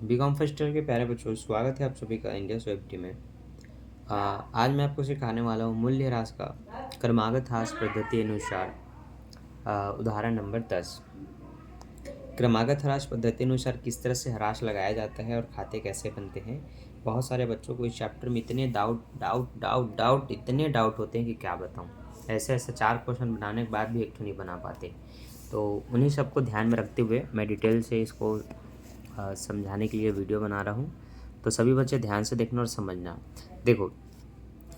BCom first year के प्यारे बच्चों, स्वागत है आप सभी का इंडिया स्वेब में। आज मैं आपको सिखाने वाला हूँ मूल्यह्रास का क्रमागत ह्रास पद्धति अनुसार उदाहरण नंबर 10। क्रमागत ह्रास पद्धति अनुसार किस तरह से ह्रास लगाया जाता है और खाते कैसे बनते हैं। बहुत सारे बच्चों को इस चैप्टर में इतने इतने डाउट होते हैं कि क्या बताऊँ। ऐसे 4 क्वेश्चन बनाने के बाद भी एक तो नहीं बना पाते। तो उन्हीं सबको ध्यान में रखते हुए मैं डिटेल से इसको समझाने के लिए वीडियो बना रहा हूँ। तो सभी बच्चे ध्यान से देखना और समझना। देखो,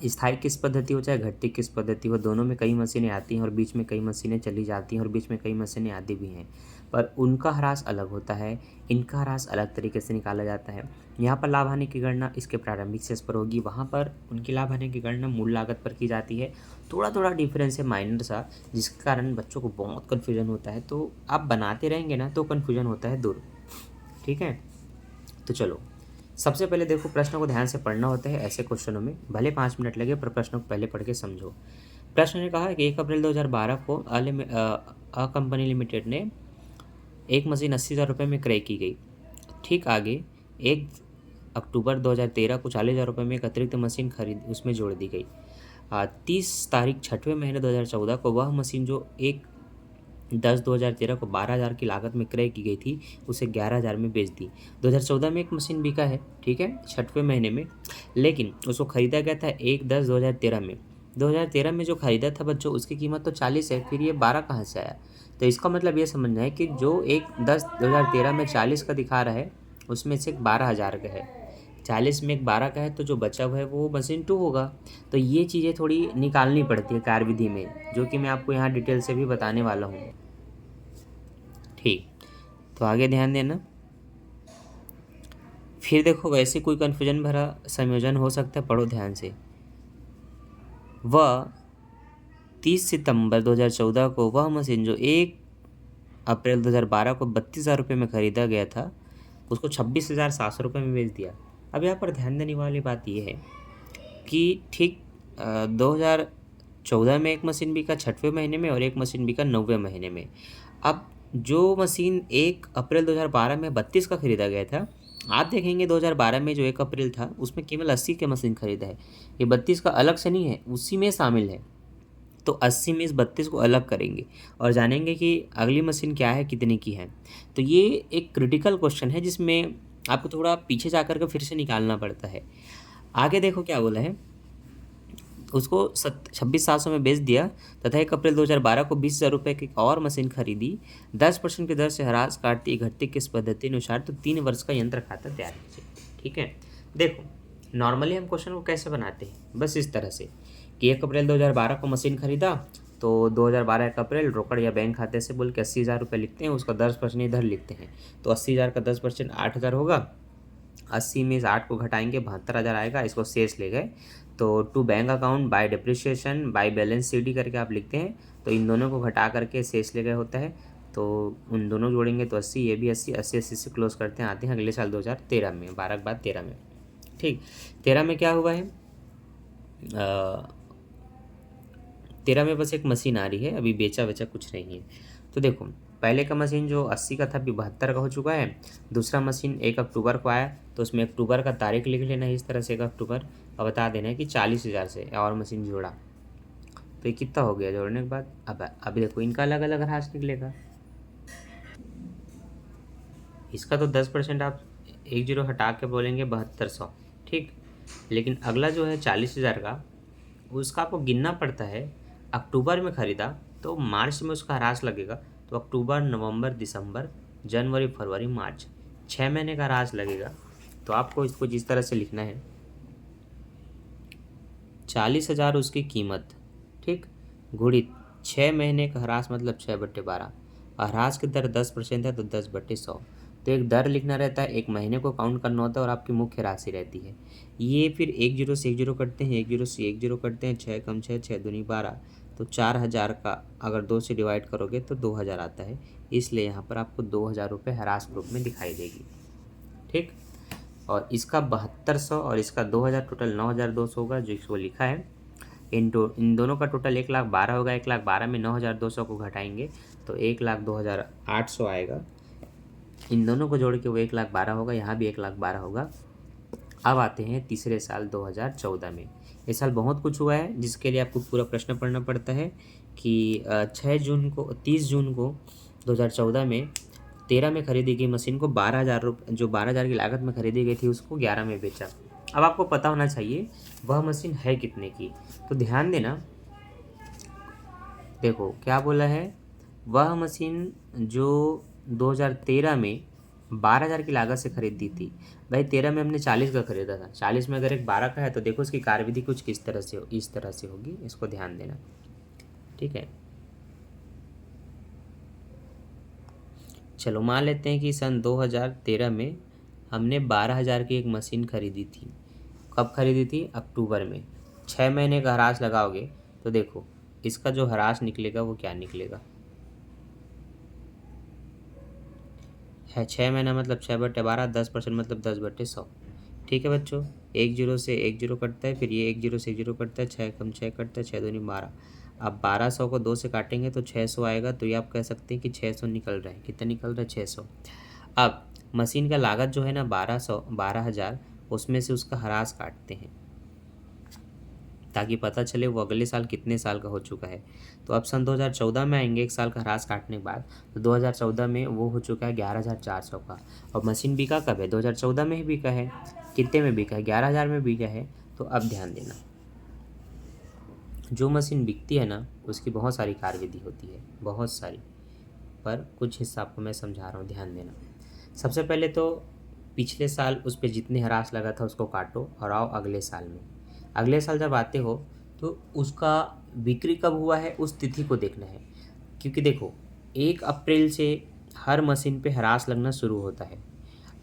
स्थायी किस पद्धति हो चाहे घटती किस पद्धति हो, दोनों में कई मशीनें आती हैं और बीच में कई मशीनें चली जाती हैं और बीच में कई मशीनें आती भी हैं, पर उनका ह्रास अलग होता है। इनका ह्रास अलग तरीके से निकाला जाता है। यहाँ पर लाभ हानि की गणना इसके प्रारंभिक शेष पर होगी, वहाँ पर उनकी लाभ हानि की गणना मूल लागत पर की जाती है। थोड़ा डिफरेंस है, माइनर सा, जिसके कारण बच्चों को बहुत कन्फ्यूजन होता है। तो आप बनाते रहेंगे ना तो कन्फ्यूजन होता है दूर। ठीक है, तो चलो सबसे पहले देखो, प्रश्नों को ध्यान से पढ़ना होता है। ऐसे क्वेश्चनों में भले 5 मिनट लगे, पर प्रश्नों को पहले पढ़ के समझो। प्रश्न ने कहा कि 1 अप्रैल 2012 को अ कंपनी लिमिटेड ने एक मशीन 80,000 रुपये में क्रय की गई। ठीक आगे 1 अक्टूबर 2013 को 40,000 रुपये में एक अतिरिक्त मशीन खरीद उसमें जोड़ दी गई। 30 तारीख 6वें महीने 2014 को वह मशीन जो 1/10/2013 को 12,000 की लागत में क्रय की गई थी, उसे 11,000 में बेच दी। 2014 में एक मशीन बिका है, ठीक है, 6वें महीने में, लेकिन उसको खरीदा गया था 1/10/2013 में। 2013 में जो खरीदा था बच्चों, उसकी कीमत तो 40 है, फिर ये 12 कहाँ से आया। तो इसका मतलब ये समझना है कि जो 1/10/2013 में 40 का दिखा रहा है, उसमें से 12,000 का है। 40 में एक 12 का है, तो जो बचा हुआ है वो मशीन 2 होगा। तो ये चीज़ें थोड़ी निकालनी पड़ती है कार्यविधि में, जो कि मैं आपको यहाँ डिटेल से भी बताने वाला हूँ। ठीक, तो आगे ध्यान देना। फिर देखो, वैसे कोई कन्फ्यूजन भरा संयोजन हो सकता है, पढ़ो ध्यान से। वह 30 सितंबर 2014 को वह मशीन जो 1 अप्रैल 2012 को 32,000 रुपये में ख़रीदा गया था, उसको 26,700 रुपये में बेच दिया। अब यहाँ पर ध्यान देने वाली बात यह है कि ठीक 2014 में एक मशीन बिका 6वें महीने में और एक मशीन बिका 9वें महीने में। अब जो मशीन 1 अप्रैल 2012 में 32 का खरीदा गया था, आप देखेंगे 2012 में जो 1 अप्रैल था उसमें केवल 80 के मशीन खरीदा है। ये 32 का अलग से नहीं है, उसी में शामिल है। तो 80 में इस 32 को अलग करेंगे और जानेंगे कि अगली मशीन क्या है, कितने की है। तो ये एक क्रिटिकल क्वेश्चन है, जिसमें आपको थोड़ा पीछे जाकर के फिर से निकालना पड़ता है। आगे देखो क्या बोला है, उसको 26,700 में बेच दिया तथा 1 अप्रैल 2012 को 20,000 रुपये की और मशीन खरीदी। 10% की दर से ह्रास काटती घटती किस पद्धति अनुसार, तो 3 वर्ष का यंत्र खाता तैयार कीजिए। ठीक है, देखो नॉर्मली हम क्वेश्चन को कैसे बनाते हैं, बस इस तरह से कि 1 अप्रैल 2012 को मशीन खरीदा, तो 2012 1 अप्रैल रोकड़ या बैंक खाते से बोल के 80,000 रुपये लिखते हैं, उसका 10% इधर लिखते हैं। तो 80,000 का 10% 8,000 होगा। 80 में इस 8 को घटाएंगे, 72,000 आएगा, इसको शेष ले गए। तो to bank account by depreciation by balance CD करके आप लिखते हैं, तो इन दोनों को घटा करके शेष ले गए होता है। तो उन दोनों जोड़ेंगे तो 80, ये भी 80, 80 से क्लोज करते हैं, आते हैं अगले साल 2013 में, 12 के बाद 13 में। ठीक, 13 में क्या हुआ है, 13 में बस एक मशीन आ रही है, अभी बेचा वेचा कुछ नहीं है। तो देखो, पहले का मशीन जो 80 का था अभी 72 का हो चुका है। दूसरा मशीन 1 अक्टूबर को आया, तो उसमें अक्टूबर का तारीख लिख लेना है इस तरह से 1 अक्टूबर, और बता देना है कि 40,000 से और मशीन जोड़ा। तो ये कितना हो गया जोड़ने के बाद। अब अभी देखो, इनका अलग अलग ह्रास निकलेगा। इसका तो 10% आप 1 जीरो हटा के बोलेंगे 7200, ठीक। लेकिन अगला जो है 40,000 का, उसका आपको गिनना पड़ता है। अक्टूबर में ख़रीदा तो मार्च में उसका ह्रास लगेगा, तो अक्टूबर, नवंबर, दिसंबर, जनवरी, फरवरी, मार्च, 6 महीने का ह्रास लगेगा। तो आपको इसको जिस तरह से लिखना है, 40,000 उसकी कीमत, ठीक, गुणित 6 महीने का ह्रास मतलब 6/12, और ह्रास की दर 10% है तो 10/100। तो एक दर लिखना रहता है, एक महीने को काउंट करना होता है, और आपकी मुख्य राशि रहती है। ये फिर 1 जीरो से 1 जीरो कटते हैं, 1 जीरो से 1 जीरो कटते हैं, 6 कम 6, 6 दूनी 12, तो 4,000 का अगर 2 से डिवाइड करोगे तो 2,000 आता है। इसलिए यहाँ पर आपको 2,000 रुपये ह्रास रूप में दिखाई देगी, ठीक। और इसका 7200 और इसका 2,000, टोटल 9,200 होगा, जो इसको लिखा है। इन दोनों का टोटल 1,12,000 होगा। 1,12,000 में 9,200 को घटाएंगे तो 1,02,800 आएगा। इन दोनों को जोड़ के वो 1,12,000 होगा, यहाँ भी 1,12,000 होगा। अब आते हैं तीसरे साल 2014 में। इस साल बहुत कुछ हुआ है जिसके लिए आपको पूरा प्रश्न पढ़ना पड़ता है कि 30 जून को 2014 में 13 में खरीदी गई मशीन को 12,000 जो 12,000 की लागत में खरीदी गई थी उसको 11 में बेचा। अब आपको पता होना चाहिए वह मशीन है कितने की। तो ध्यान देना, देखो क्या बोला है, वह मशीन जो 2013 में 12,000 की लागत से खरीदी थी। भाई 13 में हमने 40 का खरीदा था, 40 में अगर एक 12 का है तो देखो इसकी कार्यविधि कुछ किस तरह से इस तरह से होगी, इसको ध्यान देना, ठीक है। चलो मान लेते हैं कि सन 2013 में हमने 12,000 की एक मशीन खरीदी थी। कब खरीदी थी? अक्टूबर में। 6 महीने का ह्रास लगाओगे तो देखो इसका जो ह्रास निकलेगा वो क्या निकलेगा है। 6 महीना मतलब 6/12, 10% मतलब 10/100। ठीक है बच्चों, 1 जीरो से 1 जीरो कटता है, फिर ये 1 जीरो से 1 जीरो कटता है, 6 कम 6 कटता है, 6 दूनी 12। अब 1200 को 2 से काटेंगे तो 600 आएगा। तो ये आप कह सकते हैं कि 600 निकल रहा है। कितना निकल रहा है? 600। अब मशीन का लागत जो है ना 12,000, उसमें से उसका ह्रास काटते हैं ताकि पता चले वो अगले साल कितने साल का हो चुका है। तो अब सन 2014 में आएंगे, एक साल का ह्रास काटने के बाद। तो 2014 में वो हो चुका है 11,400 का। और मशीन बिका कब है? 2014 में ही बिका है। कितने में बिका है? 11,000 में बिका है। तो अब ध्यान देना, जो मशीन बिकती है ना उसकी बहुत सारी कार्यविधि होती है, बहुत सारी, पर कुछ हिस्सा आपको मैं समझा रहा हूँ, ध्यान देना। सबसे पहले तो पिछले साल उस पर जितने ह्रास लगा था उसको काटो और आओ अगले साल में। अगले साल जब आते हो तो उसका बिक्री कब हुआ है उस तिथि को देखना है, क्योंकि देखो 1 अप्रैल से हर मशीन पे ह्रास लगना शुरू होता है।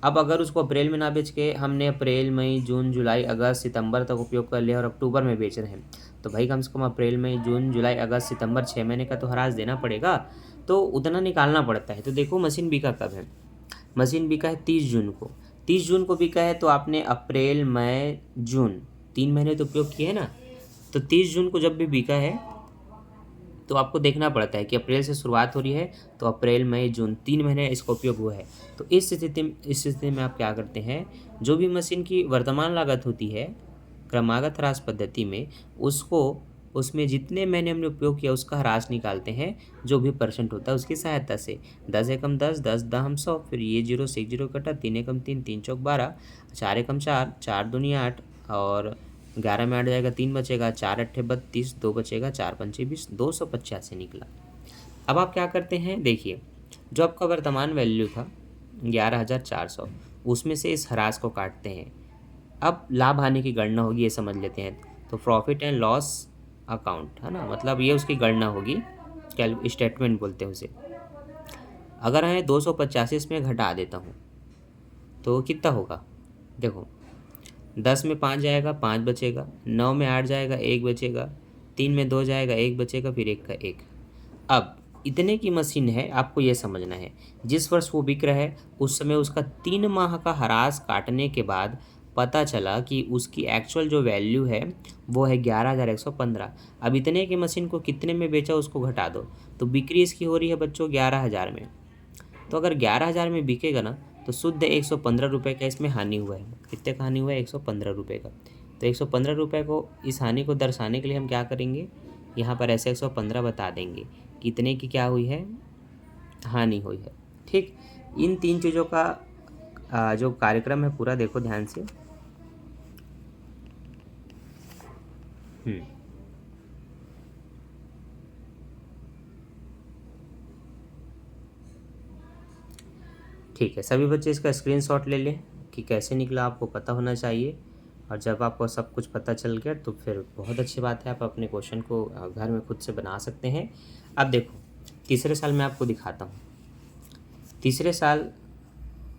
अब अगर उसको अप्रैल में ना बेच के हमने अप्रैल, मई, जून, जुलाई, अगस्त, सितंबर तक उपयोग कर लिया और अक्टूबर में बेच रहे हैं, तो भाई कम से कम अप्रैल, मई, जून, जुलाई, अगस्त, सितंबर 6 महीने का तो ह्रास देना पड़ेगा। तो उतना निकालना पड़ता है। तो देखो मशीन बिका कब है? मशीन बिका है 30 जून को। 30 जून को बिका है तो आपने अप्रैल, मई, जून 3 महीने तो उपयोग किए हैं ना। तो 30 जून को जब भी बिका है तो आपको देखना पड़ता है कि अप्रैल से शुरुआत हो रही है तो अप्रैल, मई, जून 3 महीने इसका उपयोग हुआ है। तो इस स्थिति में आप क्या करते हैं, जो भी मशीन की वर्तमान लागत होती है क्रमागत ह्रास पद्धति में, उसको उसमें जितने महीने हमने उपयोग किया उसका ह्रास निकालते हैं, जो भी परसेंट होता है उसकी सहायता से। 10 एकम 10, 10 दहम 100, फिर ये जीरो से 1 जीरो कटा, 3 एकम 3, 3 चौक 12, 4 एकम 4, 4 दूनी 8, और 11 में 8 जाएगा 3 बचेगा, 4 अट्ठे 32, 2 बचेगा, 4 पंचे 20, 285 निकला। अब आप क्या करते हैं, देखिए जो आपका वर्तमान वैल्यू था 11,400, उसमें से इस ह्रास को काटते हैं। अब लाभ हानि की गणना होगी, ये समझ लेते हैं। तो प्रॉफिट एंड लॉस अकाउंट है ना, मतलब ये उसकी गणना होगी, स्टेटमेंट बोलते हैं उसे। अगर मैं 285 इसमें घटा देता हूँ तो कितना होगा? देखो 10 में 5 जाएगा, 5 बचेगा, 9 में 8 जाएगा, 1 बचेगा, 3 में 2 जाएगा, 1 बचेगा, फिर 1 का 1। अब इतने की मशीन है, आपको ये समझना है जिस वर्ष वो बिक रहा है उस समय उसका 3 माह का ह्रास काटने के बाद पता चला कि उसकी एक्चुअल जो वैल्यू है वो है 11,115। अब इतने की मशीन को कितने में बेचा उसको घटा दो, तो बिक्री इसकी हो रही है बच्चों 11,000 में। तो अगर 11,000 में बिकेगा ना तो शुद्ध 115 रुपये का इसमें हानि हुआ है। कितने का हानि हुआ है? 115 रुपये का। तो 115 रुपये को, इस हानि को दर्शाने के लिए हम क्या करेंगे, यहाँ पर ऐसे 115 बता देंगे कितने की क्या हुई है, हानि हुई है। ठीक, इन 3 चीज़ों का जो कार्यक्रम है पूरा देखो ध्यान से। ठीक है, सभी बच्चे इसका स्क्रीनशॉट ले लें कि कैसे निकला, आपको पता होना चाहिए। और जब आपको सब कुछ पता चल गया तो फिर बहुत अच्छी बात है, आप अपने क्वेश्चन को घर में खुद से बना सकते हैं। अब देखो तीसरे साल में आपको दिखाता हूँ। तीसरे साल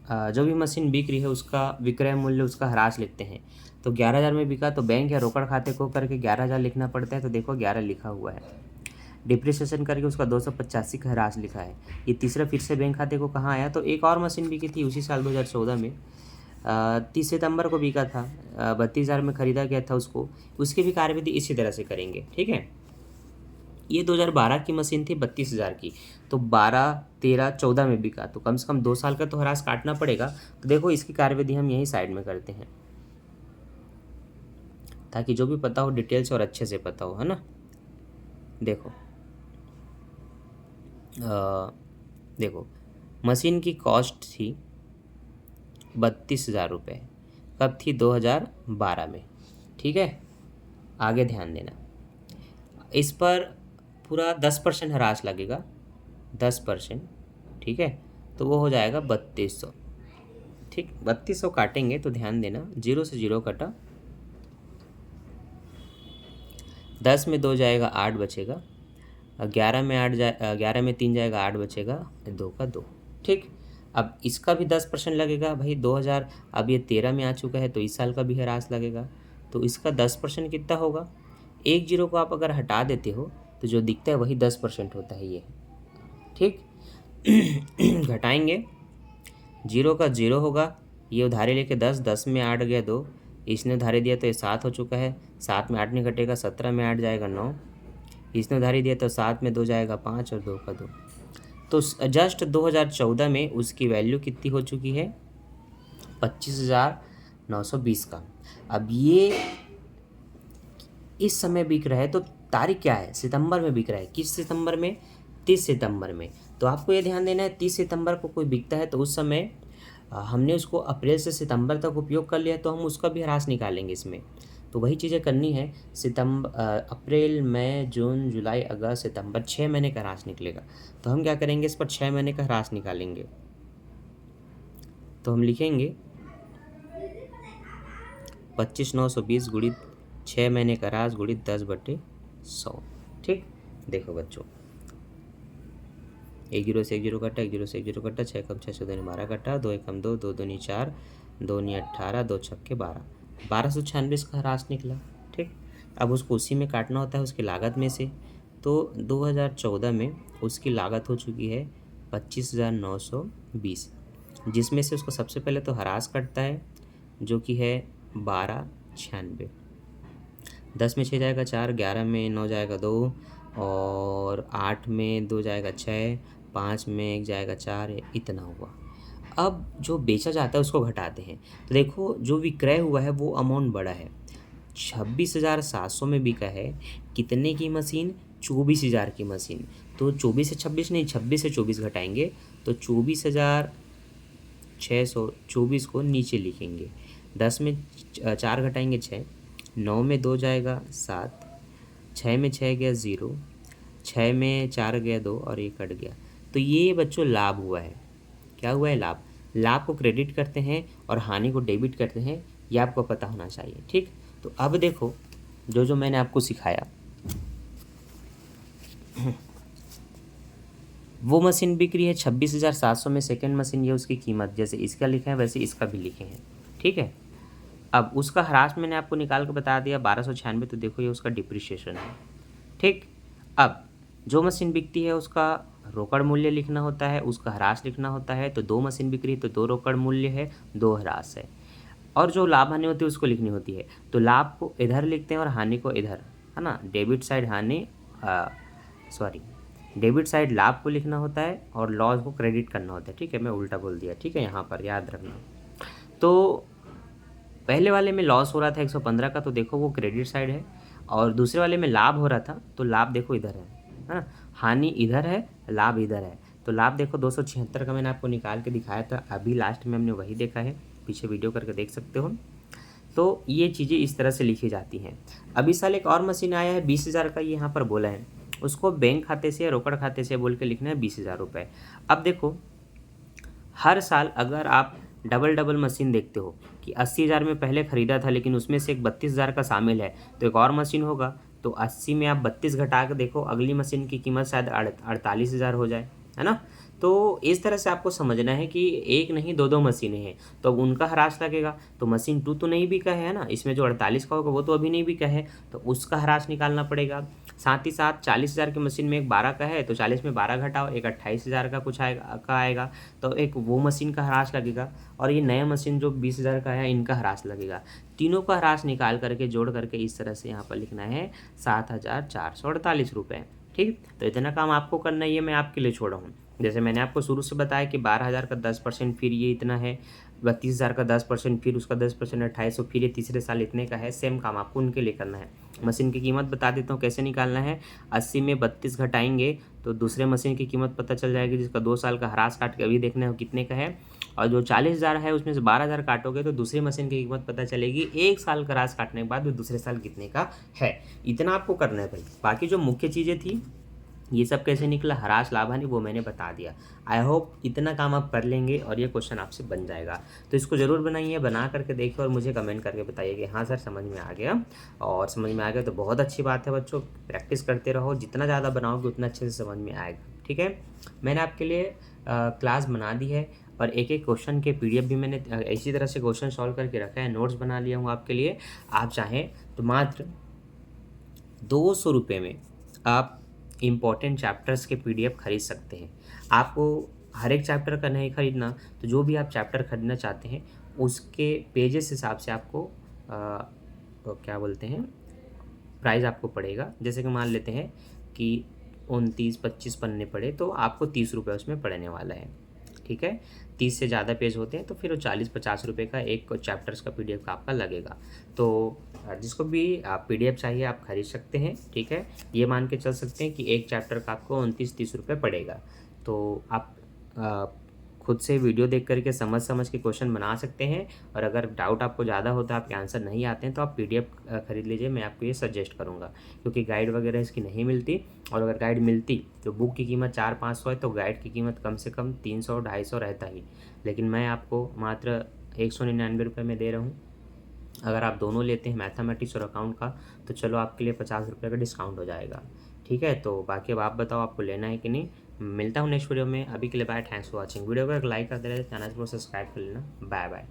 जो भी मशीन बिक रही है उसका विक्रय मूल्य, उसका ह्रास लिखते हैं। तो 11,000 में बिका तो बैंक या रोकड़ खाते को करके 11,000 लिखना पड़ता है। तो देखो 11 लिखा हुआ है। डिप्रिसिएशन करके उसका 285 का ह्रास लिखा है। ये तीसरा फिर से बैंक खाते को कहाँ आया, तो एक और मशीन बिकी थी उसी साल 2014 में, 30 सितंबर को बिका था, 32,000 में ख़रीदा गया था उसको। उसकी भी कार्यविधि इसी तरह से करेंगे, ठीक है। ये 2012 की मशीन थी 32,000 की, तो 12, 13, 14 में बिका, तो कम से कम 2 साल का तो ह्रास काटना पड़ेगा। तो देखो इसकी कार्यविधि हम यहीं साइड में करते हैं, ताकि जो भी पता हो डिटेल से और अच्छे से पता हो, है ना। देखो देखो मशीन की कॉस्ट थी 32,000 रुपये, कब थी? 2012 में, ठीक है। आगे ध्यान देना, इस पर पूरा 10% ह्रास लगेगा, 10%, ठीक है। तो वो हो जाएगा 3200, ठीक। 3200 काटेंगे तो ध्यान देना, 0 से 0 कटा, 10 में 2 जाएगा 8 बचेगा, 11 में 11 में 3 जाएगा 8 बचेगा, 2 का 2, ठीक। अब इसका भी 10% लगेगा भाई, 2000, अब ये 13 में आ चुका है तो इस साल का भी ह्रास लगेगा, तो इसका 10% कितना होगा? एक जीरो को आप अगर हटा देते हो तो जो दिखता है वही 10% होता है ये, ठीक। घटाएंगे, 0 का 0 होगा, ये उधारी लेके 10, 10 में 8 गया 2, इसने उधारी दिया तो ये 7 हो चुका है, 7 में 8 नहीं घटेगा, 17 में 8 जाएगा 9, इसने उधारी दिया तो 7 में 2 जाएगा 5 और 2 का 2। तो जस्ट 2014 में उसकी वैल्यू कितनी हो चुकी है? 25,920 का। अब ये इस समय बिक रहा है, तो तारीख क्या है? सितंबर में बिक रहा है। किस सितंबर में? 30 सितंबर में। तो आपको ये ध्यान देना है, 30 सितंबर को कोई बिकता है तो उस समय हमने उसको अप्रैल से सितंबर तक उपयोग कर लिया, तो हम उसका भी ह्रास निकालेंगे इसमें। तो वही चीज़ें करनी है, अप्रैल, मई, जून, जुलाई, अगस्त, सितंबर, 6 महीने का ह्रास निकलेगा। तो हम क्या करेंगे, इस पर 6 महीने का ह्रास निकालेंगे। तो हम लिखेंगे 25,920 गुणित 6 महीने का ह्रास गुणित 10/100, ठीक। देखो बच्चों, 1 जीरो से 1 जीरो कटा, 1 जीरो से 1 जीरो कटा, 6 कम 6 2 12 कटा, 2 एकम 2, 2 दूनी 4, 2 नी 18, 2 छक्के 12, 1296 इसका ह्रास निकला, ठीक। अब उसको उसी में काटना होता है उसकी लागत में से। तो 2014 में उसकी लागत हो चुकी है 25,920, जिसमें से उसको सबसे पहले तो ह्रास कटता है जो कि है 1296, 10 में 6 जाएगा 4, 11 में 9 जाएगा 2, और 8 में 2 जाएगा 6, 5 में 1 जाएगा 4, इतना हुआ। अब जो बेचा जाता है उसको घटाते हैं, तो देखो जो विक्रय हुआ है वो अमाउंट बड़ा है, 26,700 में बिका है। कितने की मशीन? 24,000 की मशीन। तो 24 से 26 नहीं, 26 से 24 घटाएंगे तो 24,600, 24 को नीचे लिखेंगे, 10 में 4 घटाएंगे 6, 9 में 2 जाएगा 7, 6 में 6 गया 0, 6 में 4 गया 2 और ये कट गया। तो ये बच्चों लाभ हुआ है। क्या हुआ है? लाभ। लाभ को क्रेडिट करते हैं और हानि को डेबिट करते हैं, ये आपको पता होना चाहिए, ठीक। तो अब देखो जो जो मैंने आपको सिखाया, वो मशीन बिक रही है 26,700 में, सेकेंड मशीन, ये उसकी कीमत जैसे इसका लिखे हैं वैसे इसका भी लिखे हैं, ठीक है। अब उसका ह्रास मैंने आपको निकाल के बता दिया 1296, तो देखो ये उसका डिप्रिशिएशन है, ठीक। अब जो मशीन बिकती है उसका रोकड़ मूल्य लिखना होता है, उसका ह्रास लिखना होता है। तो 2 मशीन बिक रही है तो 2 रोकड़ मूल्य है, 2 ह्रास है, और जो लाभ हानि होती है उसको लिखनी होती है। तो लाभ को इधर लिखते हैं और हानि को इधर, है ना। डेबिट साइड हानि, डेबिट साइड लाभ को लिखना होता है और लॉस को क्रेडिट करना होता है, ठीक है। मैं उल्टा बोल दिया, ठीक है, यहाँ पर याद रखना। तो पहले वाले में लॉस हो रहा था 115 का, तो देखो वो क्रेडिट साइड है, और दूसरे वाले में लाभ हो रहा था तो लाभ देखो इधर है ना। हानि इधर है, लाभ इधर है। तो लाभ देखो 276 का मैंने आपको निकाल के दिखाया था, अभी लास्ट में हमने वही देखा है, पीछे वीडियो करके देख सकते हो। तो ये चीज़ें इस तरह से लिखी जाती हैं। अभी साल एक और मशीन आया है 20,000 का, ये यहाँ पर बोला है, उसको बैंक खाते से या रोकड़ खाते से बोल के लिखना है 20,000 रुपये। अब देखो हर साल अगर आप डबल मशीन देखते हो कि 80,000 में पहले ख़रीदा था लेकिन उसमें से एक 32,000 का शामिल है, तो एक और मशीन होगा, तो 80 में आप 32 घटा के देखो, अगली मशीन की कीमत शायद 48,000 हो जाए, है ना। तो इस तरह से आपको समझना है कि एक नहीं दो मशीनें हैं, तो अब उनका ह्रास लगेगा। तो मशीन 2 तो नहीं बिका है ना, इसमें जो 48 का होगा वो तो अभी नहीं बिका है, तो उसका ह्रास निकालना पड़ेगा। साथ ही साथ 40,000 की मशीन में एक 12 का है, तो 40 में 12 घटाओ, एक 28,000 का कुछ आएगा, तो एक वो मशीन का ह्रास लगेगा, और ये नया मशीन जो 20,000 का है इनका ह्रास लगेगा। तीनों का ह्रास निकाल करके जोड़ करके इस तरह से यहाँ पर लिखना है 7,448 रुपये, ठीक। तो इतना काम आपको करना है, ये मैं आपके लिए छोड़ा हूँ। जैसे मैंने आपको शुरू से बताया कि 12,000 का 10%, फिर ये इतना है 32,000 का 10%, फिर उसका 10% 2800, फिर ये तीसरे साल इतने का है। सेम काम आपको उनके लिए करना है। मशीन की कीमत बता देता हूँ कैसे निकालना है। 80 में 32 घटाएंगे तो दूसरे मशीन की कीमत पता चल जाएगी, जिसका 2 साल का ह्रास काट के अभी देखना है कितने का है। और जो 40,000 है उसमें से 12,000 काटोगे तो दूसरी मशीन की कीमत पता चलेगी 1 साल का ह्रास काटने के बाद वो दूसरे साल कितने का है। इतना आपको करना है भाई। बाकी जो मुख्य चीज़ें थी, ये सब कैसे निकला, ह्रास लाभ हानि, वो मैंने बता दिया। आई होप इतना काम आप कर लेंगे और ये क्वेश्चन आपसे बन जाएगा। तो इसको ज़रूर बनाइए, बना करके देखिए और मुझे कमेंट करके बताइए कि हाँ सर समझ में आ गया। और समझ में आ गया तो बहुत अच्छी बात है बच्चों, प्रैक्टिस करते रहो, जितना ज़्यादा बनाओगे उतना अच्छे से समझ में आएगा। ठीक है, मैंने आपके लिए क्लास बना दी है और एक एक क्वेश्चन के PDF भी मैंने इसी तरह से क्वेश्चन सॉल्व करके रखा है, नोट्स बना लिया हूँ आपके लिए। आप चाहें तो मात्र 200 रुपये में आप इम्पॉर्टेंट चैप्टर्स के PDF खरीद सकते हैं। आपको हर एक चैप्टर का नहीं खरीदना, तो जो भी आप चैप्टर खरीदना चाहते हैं उसके पेजेस हिसाब से आपको क्या बोलते हैं, प्राइस आपको पड़ेगा। जैसे कि मान लेते हैं कि 29-25 पन्ने पड़े तो आपको 30 रुपये उसमें पड़ने वाला है। ठीक है, 30 से ज़्यादा पेज होते हैं तो फिर वो 40-50 रुपये का एक चैप्टर्स का PDF का आपका लगेगा। तो जिसको भी आप PDF चाहिए आप खरीद सकते हैं। ठीक है, ये मान के चल सकते हैं कि एक चैप्टर का आपको 29-30 रुपये पड़ेगा। तो आप खुद से वीडियो देख करके समझ के क्वेश्चन बना सकते हैं। और अगर डाउट आपको ज़्यादा होता है, आपके आंसर नहीं आते हैं, तो आप PDF खरीद लीजिए, मैं आपको ये सजेस्ट करूँगा। क्योंकि गाइड वगैरह इसकी नहीं मिलती, और अगर गाइड मिलती तो बुक की कीमत 400-500 है, तो गाइड की कीमत कम से कम 300-250 रहता ही। लेकिन मैं आपको मात्र 199 रुपये में दे रहा हूँ। अगर आप दोनों लेते हैं, मैथमेटिक्स और अकाउंट का, तो चलो आपके लिए 50 रुपये का डिस्काउंट हो जाएगा। ठीक है, तो बाकी अब आप बताओ आपको लेना है कि नहीं। मिलता हूँ नेक्स्ट वीडियो में, अभी के लिए bye, thanks for watching. Video को एक लाइक कर देना, चैनल को सब्सक्राइब कर लेना। Bye bye.